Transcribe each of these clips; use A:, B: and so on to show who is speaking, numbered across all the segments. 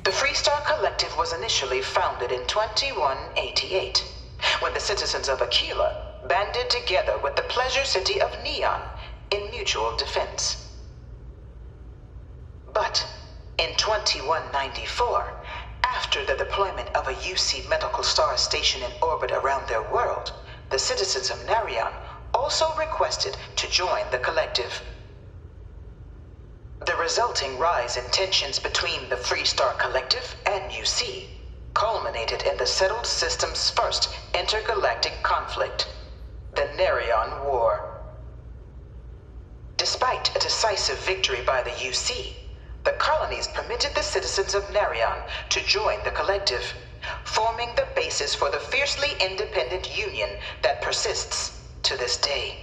A: The Freestar Collective was initially founded in 2188, when the citizens of Aquila banded together with the pleasure city of Neon in mutual defense. But in 2194, after the deployment of a UC medical star station in orbit around their world, the citizens of Narion also requested to join the collective. The resulting rise in tensions between the Freestar Collective and UC culminated in the settled system's first intergalactic conflict, the Narion War. Despite a decisive victory by the UC, the colonies permitted the citizens of Narion to join the collective, forming the basis for the fiercely independent union that persists to this day.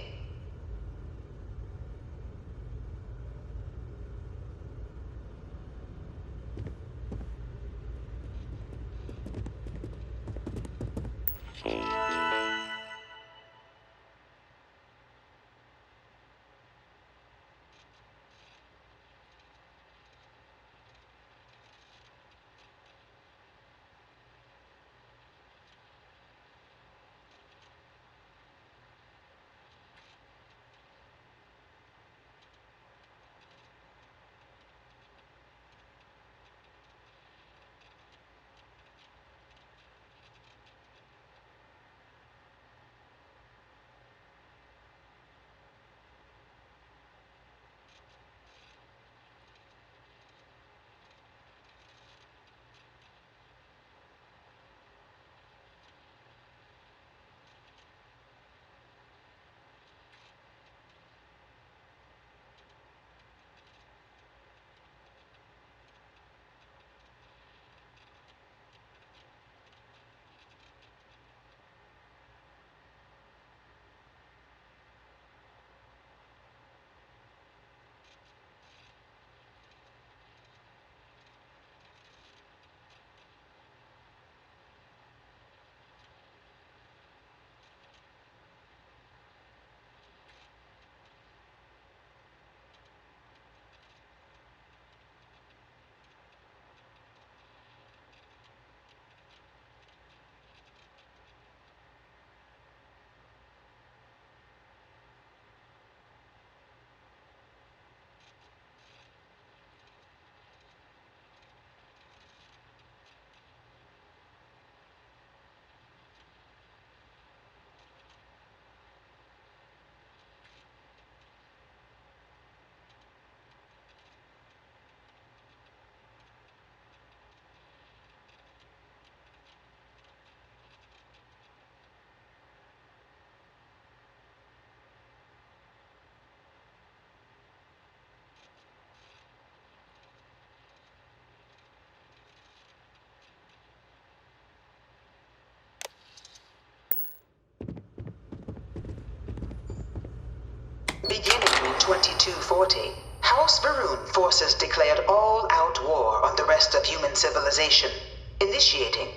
A: Beginning in 2240, House Varun forces declared all-out war on the rest of human civilization, initiating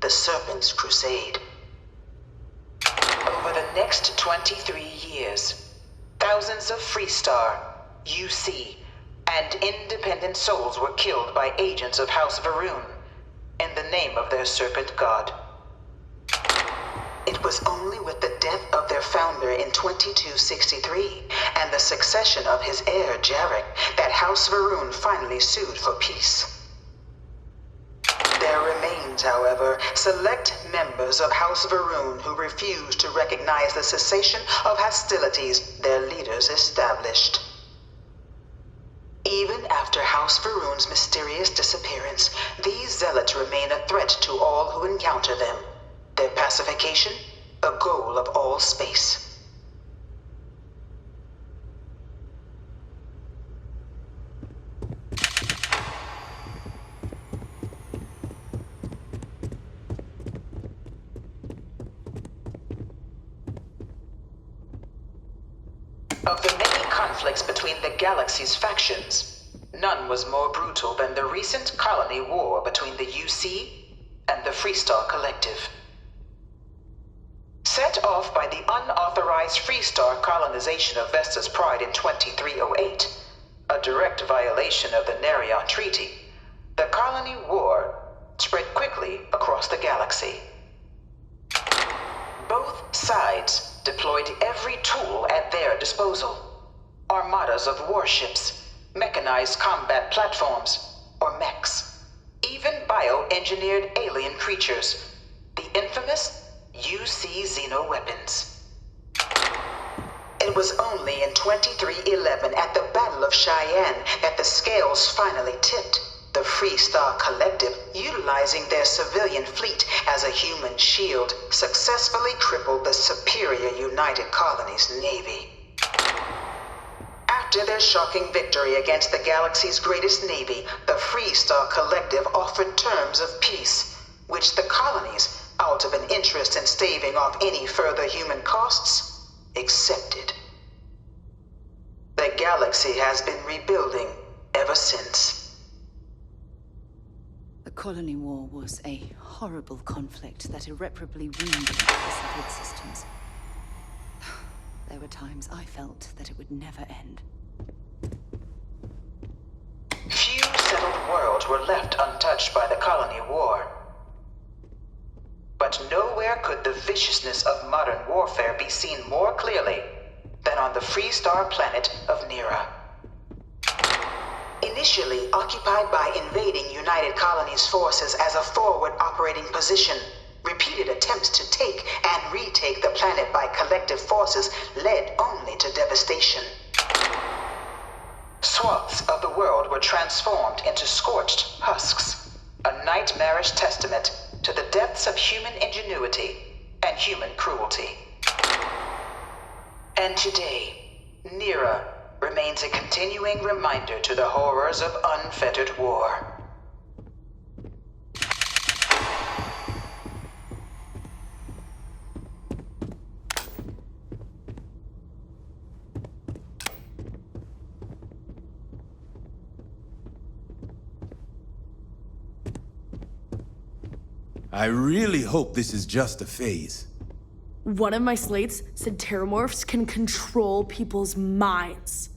A: the Serpent's Crusade. Over the next 23 years, thousands of Freestar, UC, and independent souls were killed by agents of House Varun in the name of their Serpent God. It was only with the death of their founder in 2263 and the succession of his heir Jarek that House Varun finally sued for peace. There remains, however, select members of House Varun who refuse to recognize the cessation of hostilities their leaders established. Even after House Varun's mysterious disappearance, these zealots remain a threat to all who encounter them. Their pacification, a goal of all space. Of the many conflicts between the galaxy's factions, none was more brutal than the recent colony war between the UC and the Freestar Collective. Set off by the unauthorized Freestar colonization of Vesta's Pride in 2308, a direct violation of the Narion Treaty, The colony war spread quickly across the galaxy. Both sides deployed every tool at their disposal. Armadas of warships, mechanized combat platforms, or mechs. Even bioengineered alien creatures. The infamous UC xenoweapons. It was only in 2311 at the Battle of Cheyenne that the scales finally tipped. The Freestar Collective, utilizing their civilian fleet as a human shield, successfully crippled the superior United Colonies Navy. After their shocking victory against the galaxy's greatest navy, the Freestar Collective offered terms of peace, which the colonies, out of an interest in staving off any further human costs, accepted. The galaxy has been rebuilding ever since.
B: The colony war was a horrible conflict that irreparably wounded the settled systems. There were times I felt that it would never end.
A: Few settled worlds were left untouched by the colony war. But nowhere could the viciousness of modern warfare be seen more clearly than on the Freestar planet of Nira. Initially occupied by invading United Colonies forces as a forward operating position, repeated attempts to take and retake the planet by collective forces led only to devastation. Swaths of the world were transformed into scorched husks, a nightmarish testament to the depths of human ingenuity and human cruelty. And today, Nira remains a continuing reminder to the horrors of unfettered war.
C: I really hope this is just a phase.
D: One of my slates said terramorphs can control people's minds.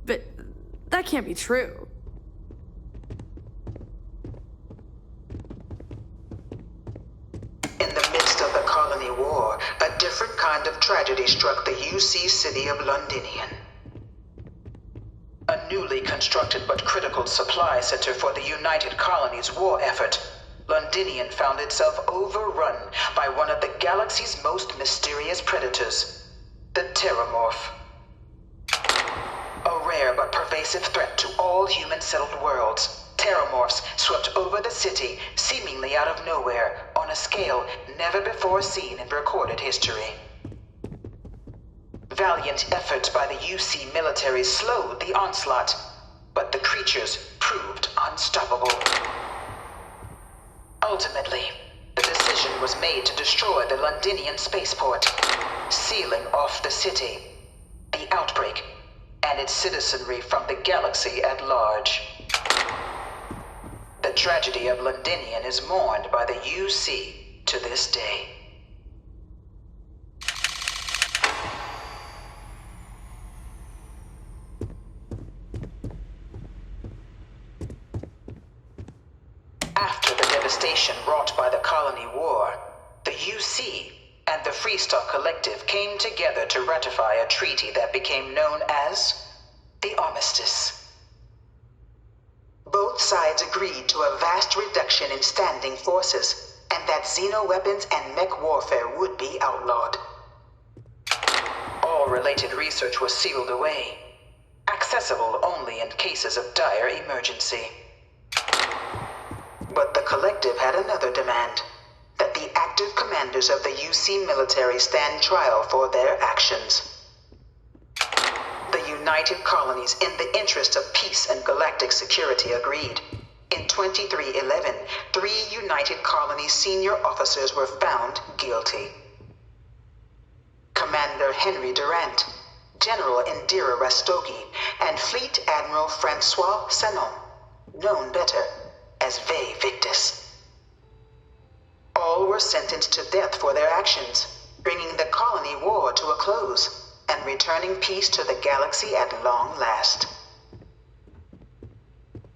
D: But that can't be true.
A: In the midst of the colony war, a different kind of tragedy struck the UC city of Londinian. A newly constructed but critical supply center for the United Colonies' war effort, Londinian found itself overrun by one of the galaxy's most mysterious predators, the Terramorph. A rare but pervasive threat to all human-settled worlds, Terramorphs swept over the city, seemingly out of nowhere, on a scale never before seen in recorded history. Valiant efforts by the UC military slowed the onslaught, but the creatures proved unstoppable. Ultimately, the decision was made to destroy the Londinian spaceport, sealing off the city, the outbreak, and its citizenry from the galaxy at large. The tragedy of Londinian is mourned by the UC to this day. After the devastation wrought by the colony war, the UC and the Freestar Collective came together to ratify a treaty that became known as the Armistice. Both sides agreed to a vast reduction in standing forces, and that xenoweapons and mech warfare would be outlawed. All related research was sealed away, accessible only in cases of dire emergency. But the Collective had another demand, that the active commanders of the UC military stand trial for their actions. The United Colonies, in the interest of peace and galactic security, agreed. In 2311, 3 United Colonies senior officers were found guilty. Commander Henry Durant, General Indira Rastogi, and Fleet Admiral Francois Sanon, known better as Ve Victus. All were sentenced to death for their actions, bringing the colony war to a close and returning peace to the galaxy at long last.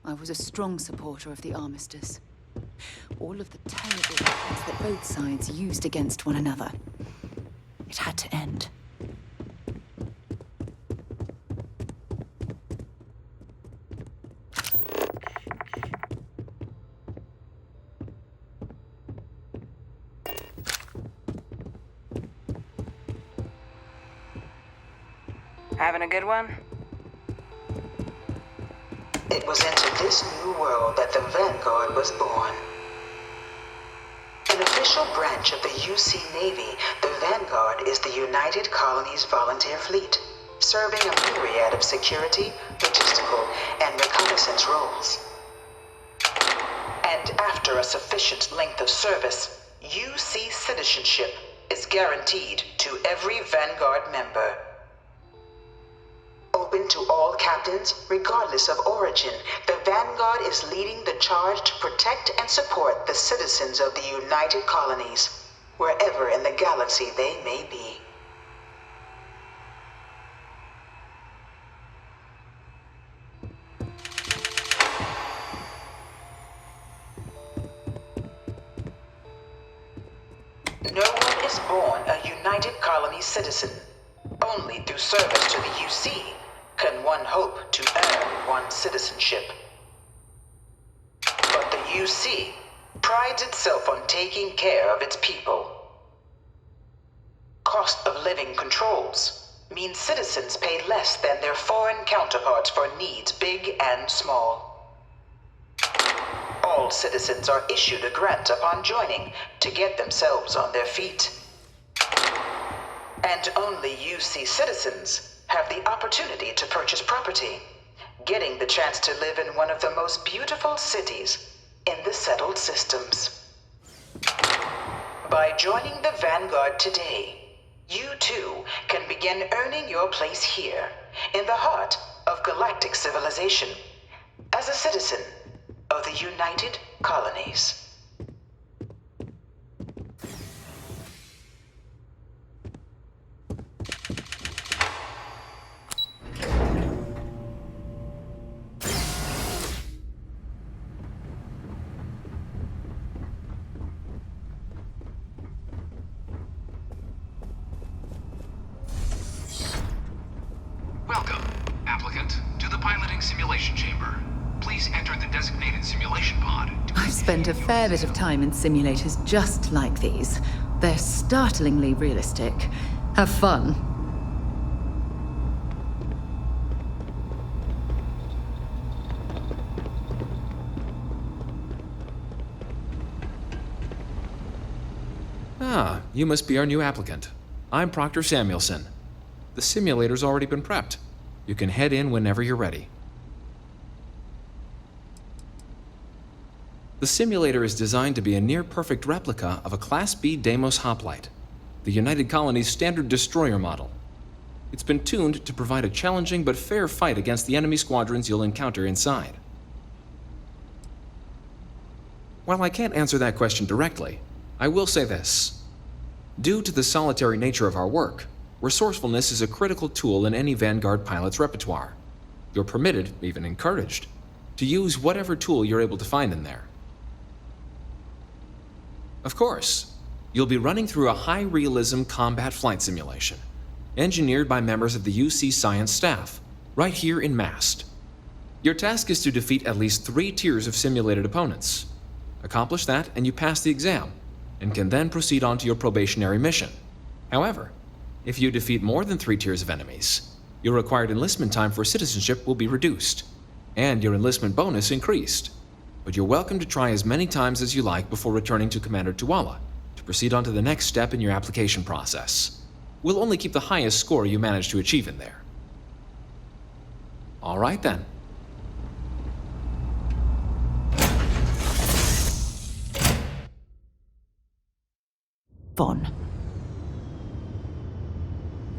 B: I was a strong supporter of the armistice. All of the terrible weapons that both sides used against one another. It had to end.
E: Having a good one?
A: It was into this new world that the Vanguard was born. An official branch of the UC Navy, the Vanguard is the United Colonies Volunteer Fleet, serving a myriad of security, logistical, and reconnaissance roles. And after a sufficient length of service, UC citizenship is guaranteed to every Vanguard member. Open to all captains, regardless of origin, the Vanguard is leading the charge to protect and support the citizens of the United Colonies, wherever in the galaxy they may be. No one is born a United Colony citizen. Only through service to the UC can one hope to earn one's citizenship. But the UC prides itself on taking care of its people. Cost of living controls mean citizens pay less than their foreign counterparts for needs big and small. All citizens are issued a grant upon joining to get themselves on their feet. And only UC citizens have the opportunity to purchase property, getting the chance to live in one of the most beautiful cities in the settled systems. By joining the Vanguard today, you too can begin earning your place here, in the heart of galactic civilization, as a citizen of the United Colonies.
F: Welcome, applicant, to the piloting simulation chamber. Please enter the designated simulation pod.
B: I've spent a fair bit of time in simulators just like these. They're startlingly realistic. Have fun.
G: Ah, you must be our new applicant. I'm Proctor Samuelson. The simulator's already been prepped. You can head in whenever you're ready. The simulator is designed to be a near-perfect replica of a Class B Deimos hoplite, the United Colony's standard destroyer model. It's been tuned to provide a challenging but fair fight against the enemy squadrons you'll encounter inside. While I can't answer that question directly, I will say this. Due to the solitary nature of our work, resourcefulness is a critical tool in any Vanguard pilot's repertoire. You're permitted, even encouraged, to use whatever tool you're able to find in there. Of course, you'll be running through a high-realism combat flight simulation, engineered by members of the UC science staff, right here in Mast. Your task is to defeat at least 3 tiers of simulated opponents. Accomplish that and you pass the exam, and can then proceed on to your probationary mission. However, if you defeat more than 3 tiers of enemies, your required enlistment time for citizenship will be reduced, and your enlistment bonus increased. But you're welcome to try as many times as you like before returning to Commander Tuala to proceed on to the next step in your application process. We'll only keep the highest score you manage to achieve in there. All right then.
B: Vaughn.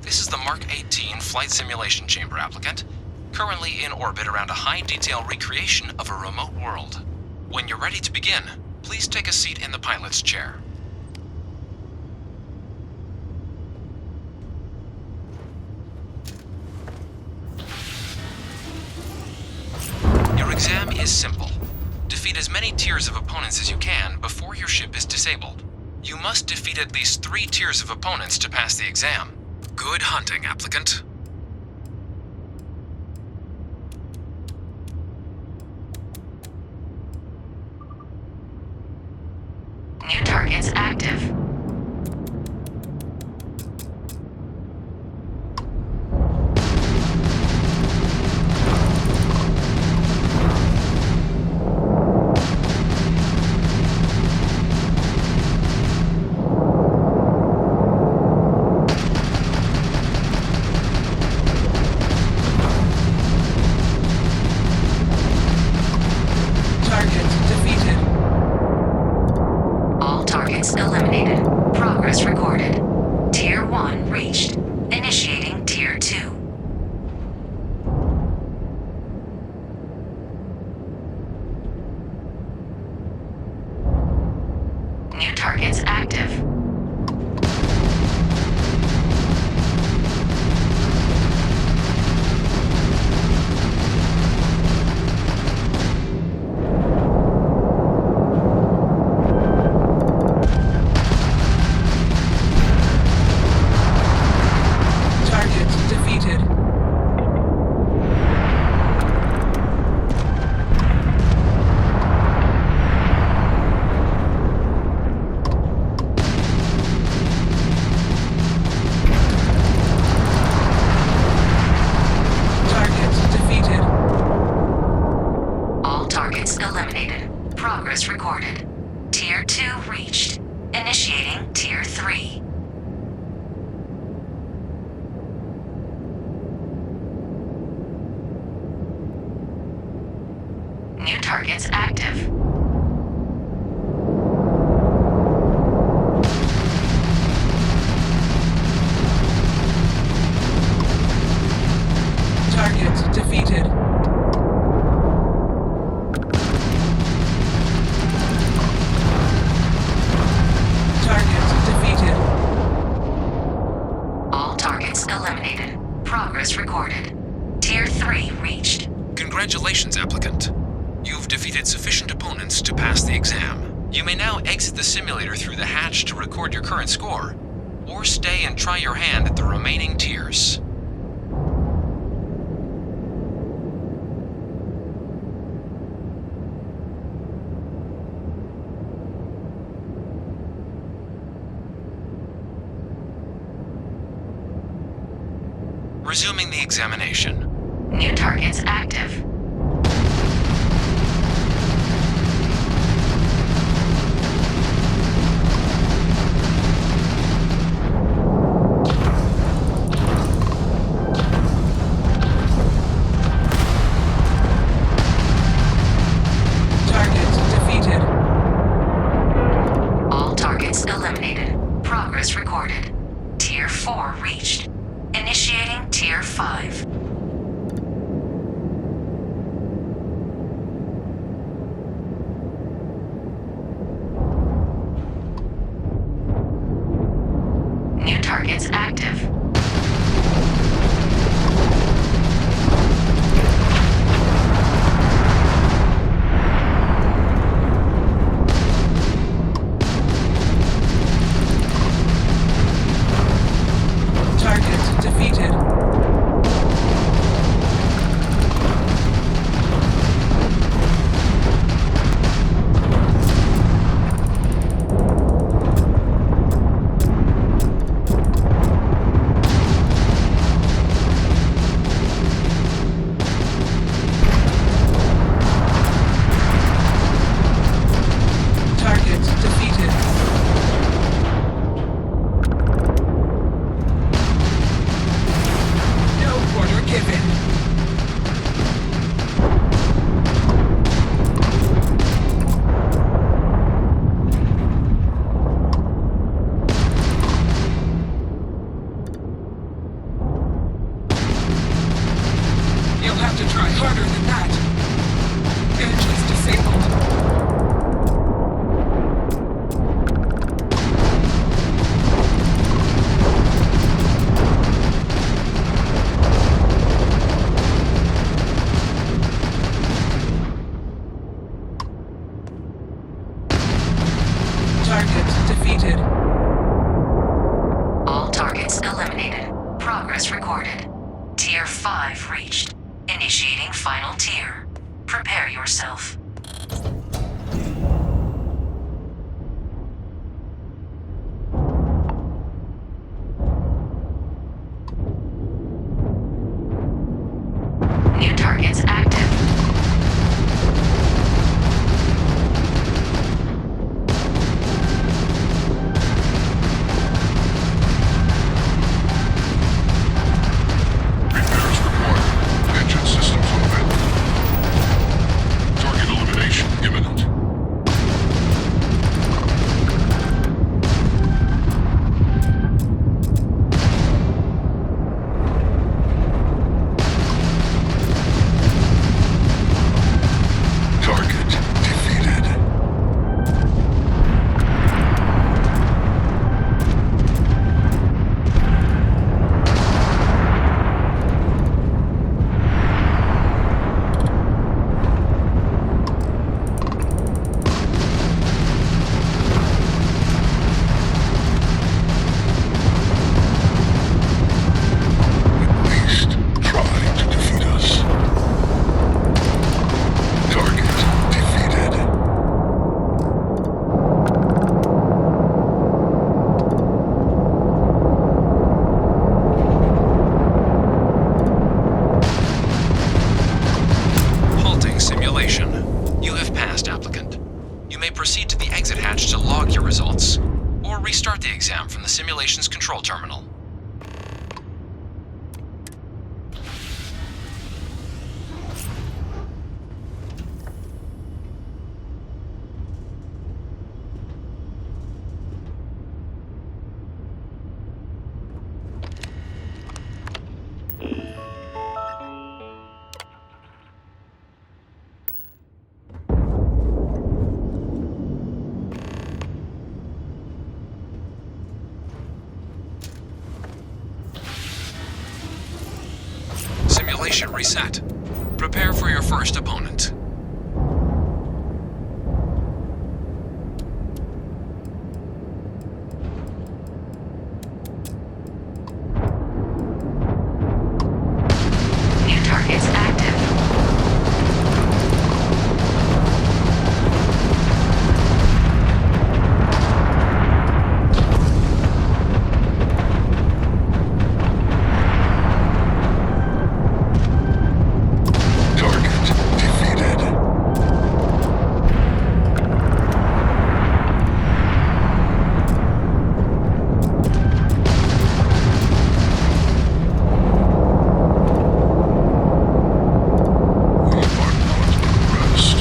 G: This is the Mark 18 Flight Simulation Chamber applicant, currently in orbit around a high-detail recreation of a remote world. When you're ready to begin, please take a seat in the pilot's chair. Your exam is simple. Defeat as many tiers of opponents as you can before your ship is disabled. You must defeat at least 3 tiers of opponents to pass the exam. Good hunting, applicant.
H: New targets active. Eliminated. Progress recorded. Tier 1 reached. Initiating Tier 2. New targets active. Eliminated. Progress recorded. Tier 2 reached. Initiating Tier 3. New targets active.
I: Target defeated.
H: Eliminated. Progress recorded. Tier 3 reached.
G: Congratulations, applicant. You've defeated sufficient opponents to pass the exam. You may now exit the simulator through the hatch to record your current score, or stay and try your hand at the remaining tiers. Resuming the examination.
H: New targets active.
I: Target defeated.
H: All targets eliminated. Progress recorded. Tier 4 reached. Initiating Tier 5. New targets active.
I: Target defeated. Target defeated. No quarter given. You'll have to try harder than that. Engine's disabled.
H: Tier 5 reached. Initiating final tier. Prepare yourself. New targets active.
J: Repairs required. Engine systems open. Target elimination imminent. Target defeated. At least try to defeat us. Target defeated.
G: Halting simulation. You have passed, applicant. You may proceed to the exit hatch to log your results, or restart the exam from the simulation's control terminal. Simulation reset. Prepare for your first opponent.
H: New targets active.
J: Target defeated. We are not impressed.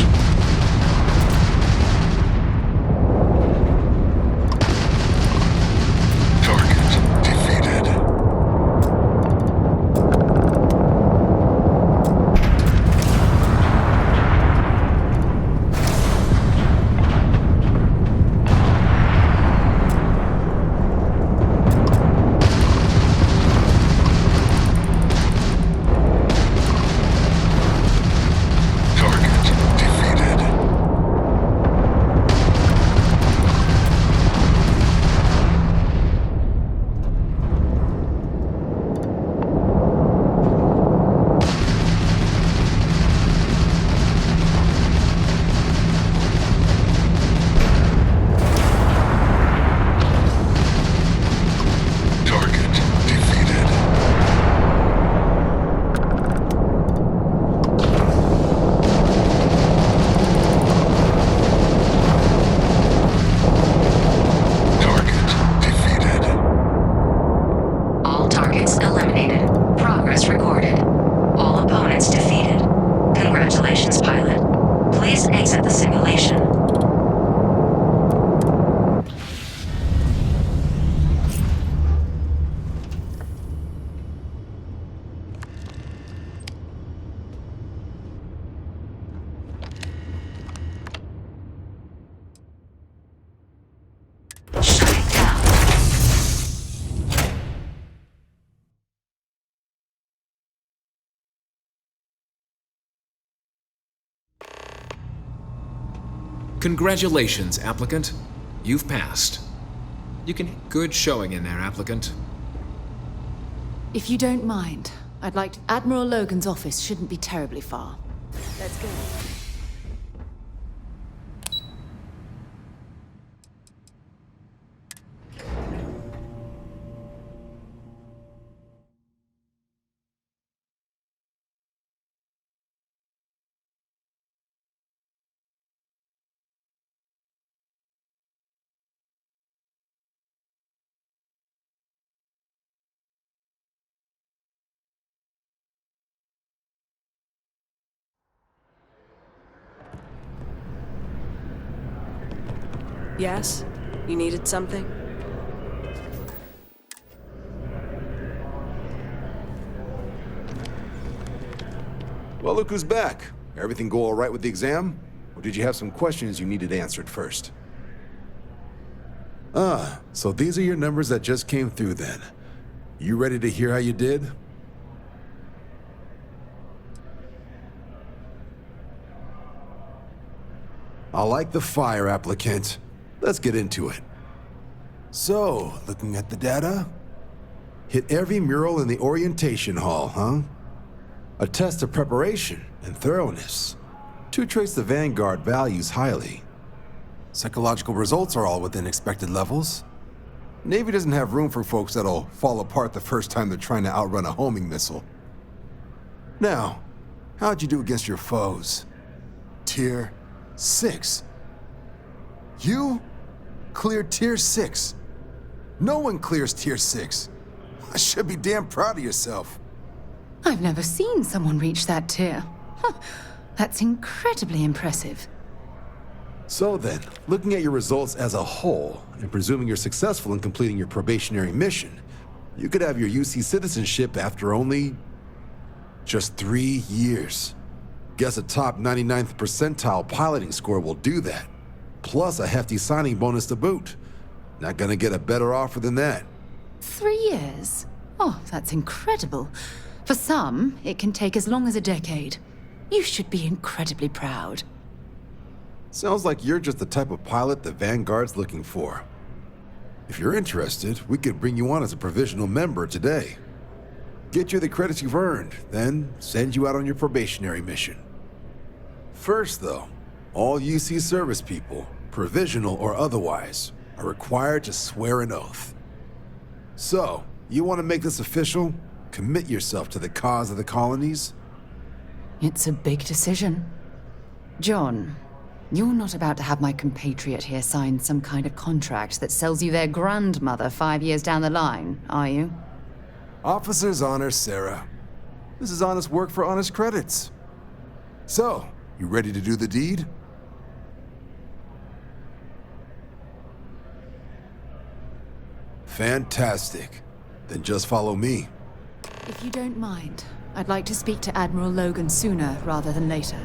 J: Target defeated. Target defeated. Target defeated. Target defeated.
H: All targets eliminated. Progress recorded. All opponents defeated. Congratulations, pilot. Please exit the simulation. Shutting down.
G: Congratulations, applicant. You've passed. You can good showing in there, applicant.
B: If you don't mind, I'd like to... Admiral Logan's office shouldn't be terribly far. Let's go.
E: Yes? You needed something?
K: Well, look who's back. Everything go all right with the exam? Or did you have some questions you needed answered first? Ah, so these are your numbers that just came through then. You ready to hear how you did? I like the fire, applicant. Let's get into it. So, looking at the data, hit every mural in the orientation hall, huh? A test of preparation and thoroughness. Two traits the Vanguard values highly. Psychological results are all within expected levels. Navy doesn't have room for folks that'll fall apart the first time they're trying to outrun a homing missile. Now, how'd you do against your foes? Tier 6. You cleared Tier 6. No one clears Tier 6. I should be damn proud of yourself.
B: I've never seen someone reach that tier. Huh. That's incredibly impressive.
K: So then, looking at your results as a whole, and presuming you're successful in completing your probationary mission, you could have your UC citizenship after only just 3 years. Guess a top 99th percentile piloting score will do that. Plus a hefty signing bonus to boot. Not gonna get a better offer than that.
B: 3 years? Oh, that's incredible. For some, it can take as long as a decade. You should be incredibly proud.
K: Sounds like you're just the type of pilot the Vanguard's looking for. If you're interested, we could bring you on as a provisional member today. Get you the credits you've earned, then send you out on your probationary mission. First, though, all UC service people, provisional or otherwise, are required to swear an oath. So, you want to make this official? Commit yourself to the cause of the colonies?
B: It's a big decision. John, you're not about to have my compatriot here sign some kind of contract that sells you their grandmother 5 years down the line, are you?
K: Officer's honor, Sarah. This is honest work for honest credits. So, you ready to do the deed? Fantastic. Then just follow me.
B: If you don't mind, I'd like to speak to Admiral Logan sooner rather than later.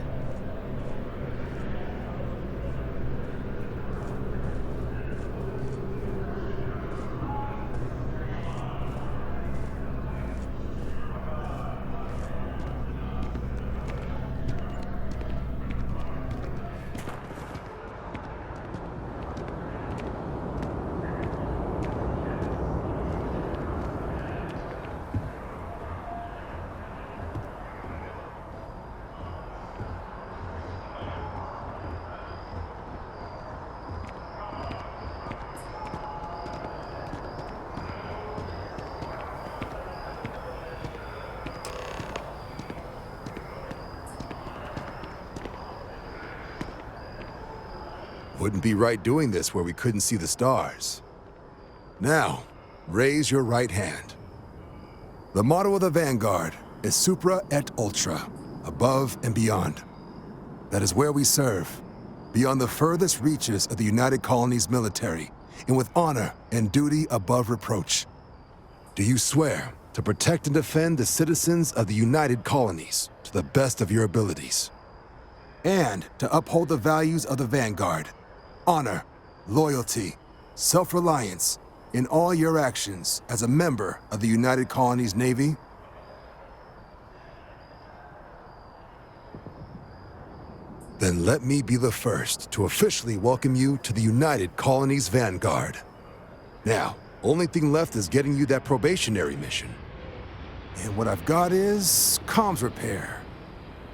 K: Wouldn't be right doing this where we couldn't see the stars. Now, raise your right hand. The motto of the Vanguard is Supra et Ultra, above and beyond. That is where we serve, beyond the furthest reaches of the United Colonies military, and with honor and duty above reproach. Do you swear to protect and defend the citizens of the United Colonies to the best of your abilities? And to uphold the values of the Vanguard, honor, loyalty, self-reliance in all your actions as a member of the United Colonies Navy? Then let me be the first to officially welcome you to the United Colonies Vanguard. Now, only thing left is getting you that probationary mission. And what I've got is comms repair.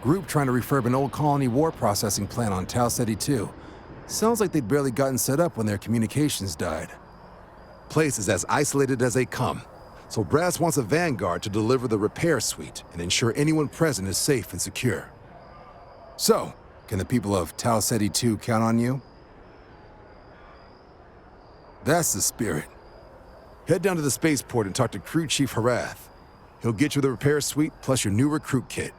K: Group trying to refurb an old colony war processing plant on Tau Ceti 2. Sounds like they'd barely gotten set up when their communications died. Place is as isolated as they come, so Brass wants a vanguard to deliver the repair suite and ensure anyone present is safe and secure. So, can the people of Tau Ceti 2 count on you? That's the spirit. Head down to the spaceport and talk to Crew Chief Harath. He'll get you the repair suite plus your new recruit kit.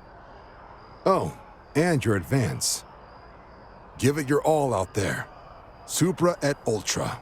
K: Oh, and your advance. Give it your all out there. Supra et Ultra.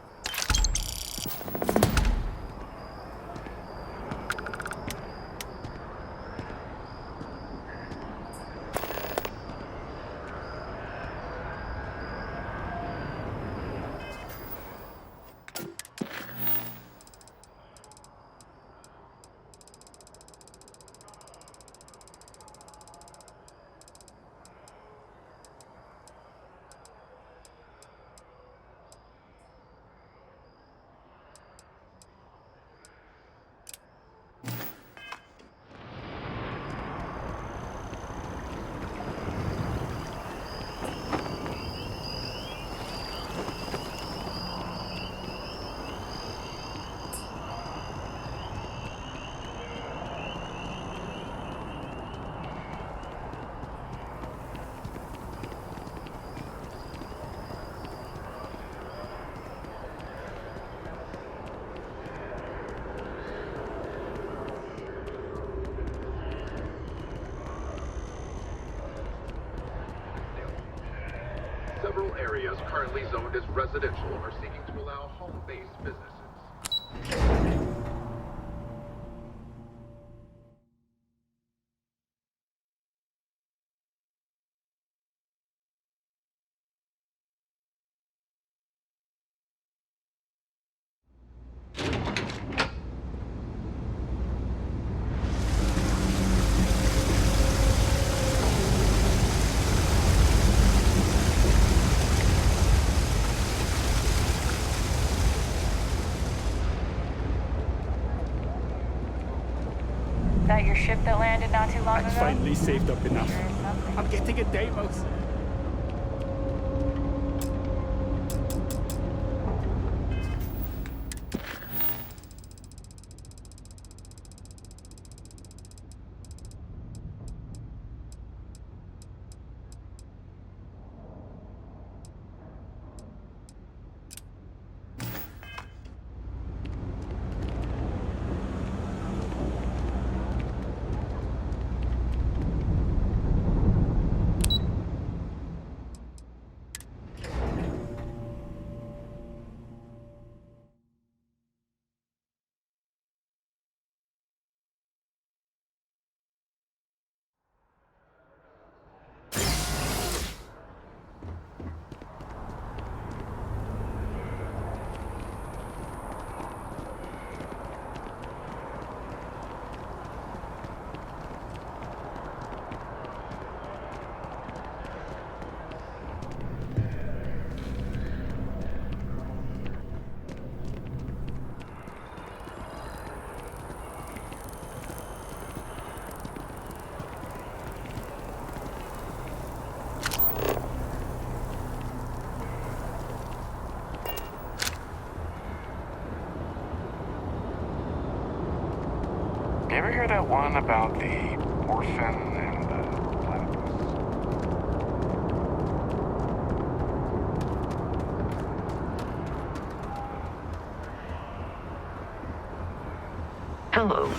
F: Several areas currently zoned as residential are seeking to allow home-based businesses.
L: That your ship that landed not too long ago?
M: I finally saved up enough. I'm getting a Deimos.
N: You ever hear that one about the orphan and the platypus?
A: Hello.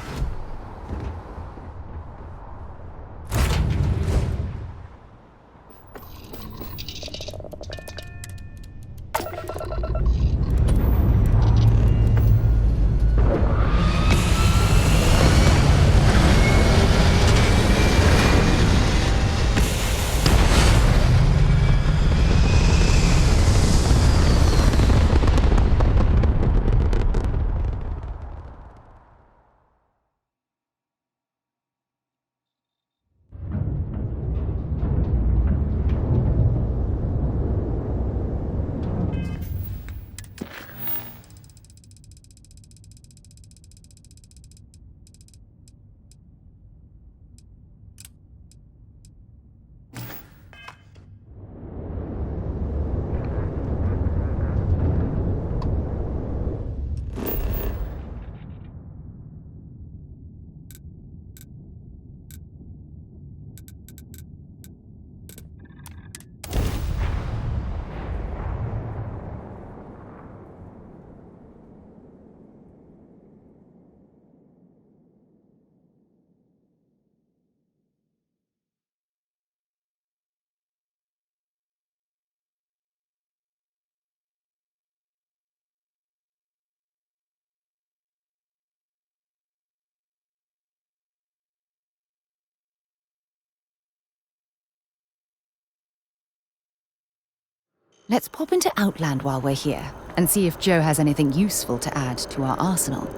B: Let's pop into Outland while we're here, and see if Joe has anything useful to add to our arsenal.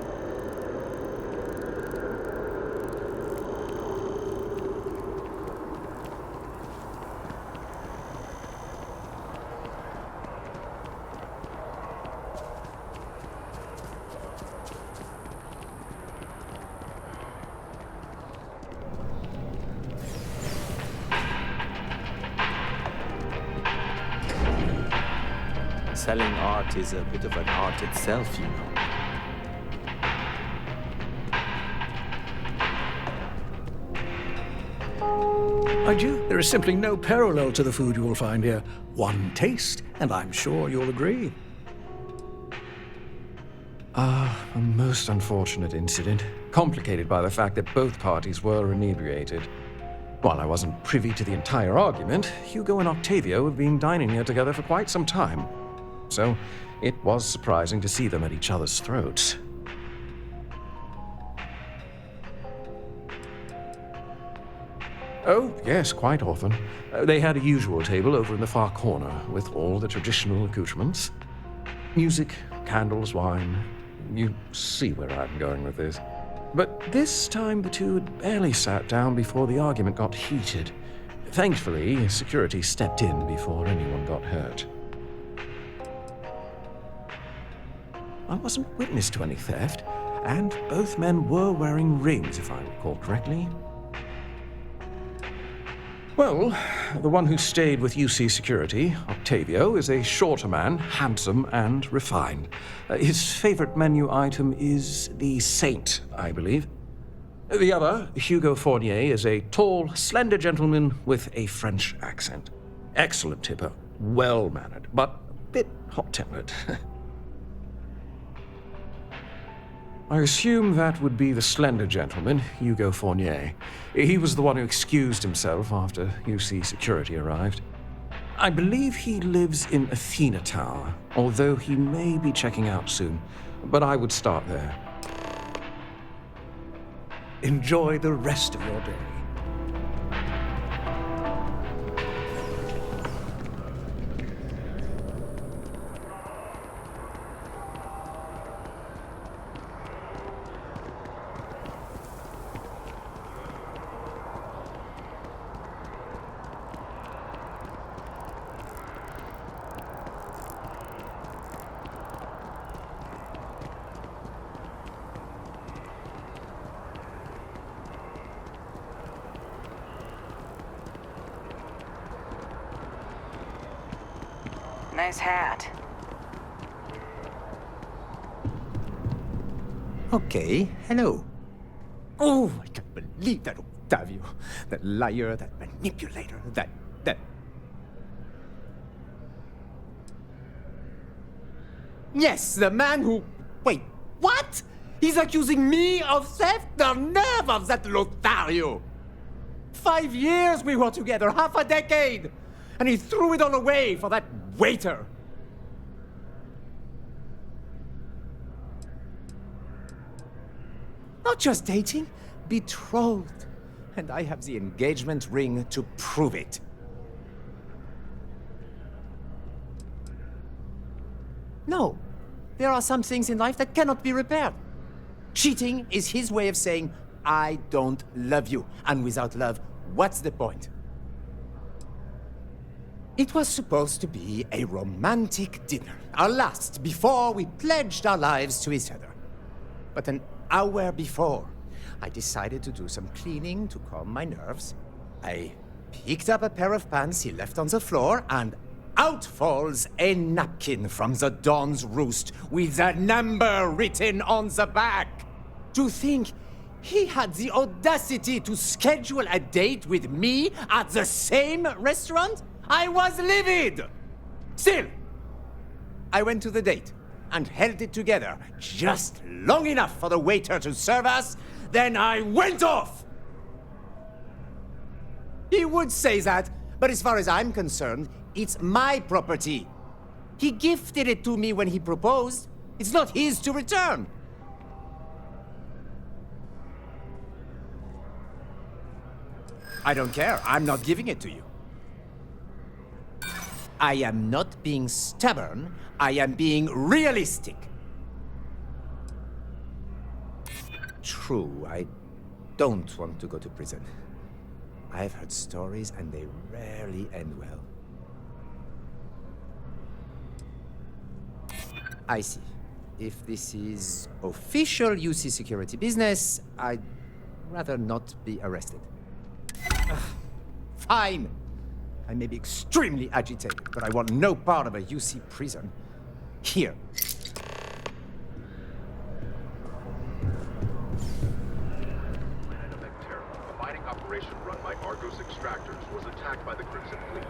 M: Selling art is a bit of an art itself, you know.
O: Mind you, there is simply no parallel to the food you will find here. One taste, and I'm sure you'll agree.
P: A most unfortunate incident, complicated by the fact that both parties were inebriated. While I wasn't privy to the entire argument, Hugo and Octavio have been dining here together for quite some time. So it was surprising to see them at each other's throats. Oh, yes, quite often. They had a usual table over in the far corner, with all the traditional accoutrements. Music, candles, wine. You see where I'm going with this. But this time the two had barely sat down before the argument got heated. Thankfully, security stepped in before anyone got hurt. I wasn't witness to any theft, and both men were wearing rings, if I recall correctly. Well, the one who stayed with UC Security, Octavio, is a shorter man, handsome and refined. His favorite menu item is the Saint, I believe. The other, Hugo Fournier, is a tall, slender gentleman with a French accent. Excellent tipper, well-mannered, but a bit hot-tempered. I assume that would be the slender gentleman, Hugo Fournier. He was the one who excused himself after UC Security arrived. I believe he lives in Athena Tower, although he may be checking out soon. But I would start there.
O: Enjoy the rest of your day.
L: Nice hat.
M: Okay, hello. Oh, I can't believe that Octavio. That liar, that manipulator, that... Yes, the man who... Wait, what? He's accusing me of theft? The nerve of that Lothario! 5 years we were together, half a decade! And he threw it all away for that waiter! Not just dating, betrothed. And I have the engagement ring to prove it. No, there are some things in life that cannot be repaired. Cheating is his way of saying, I don't love you. And without love, what's the point? It was supposed to be a romantic dinner, our last, before we pledged our lives to each other. But an hour before, I decided to do some cleaning to calm my nerves. I picked up a pair of pants he left on the floor, and out falls a napkin from the Dawn's Roost with a number written on the back. To think he had the audacity to schedule a date with me at the same restaurant? I was livid! Still, I went to the date and held it together just long enough for the waiter to serve us, then I went off! He would say that, but as far as I'm concerned, it's my property. He gifted it to me when he proposed. It's not his to return. I don't care. I'm not giving it to you. I am not being stubborn, I am being realistic. True, I don't want to go to prison. I've heard stories and they rarely end well. I see. If this is official UC security business, I'd rather not be arrested. Fine. I may be extremely agitated, but I want no part of a UC prison. Here.
Q: The mining operation run by Argos extractors was attacked by the Crimson Fleet.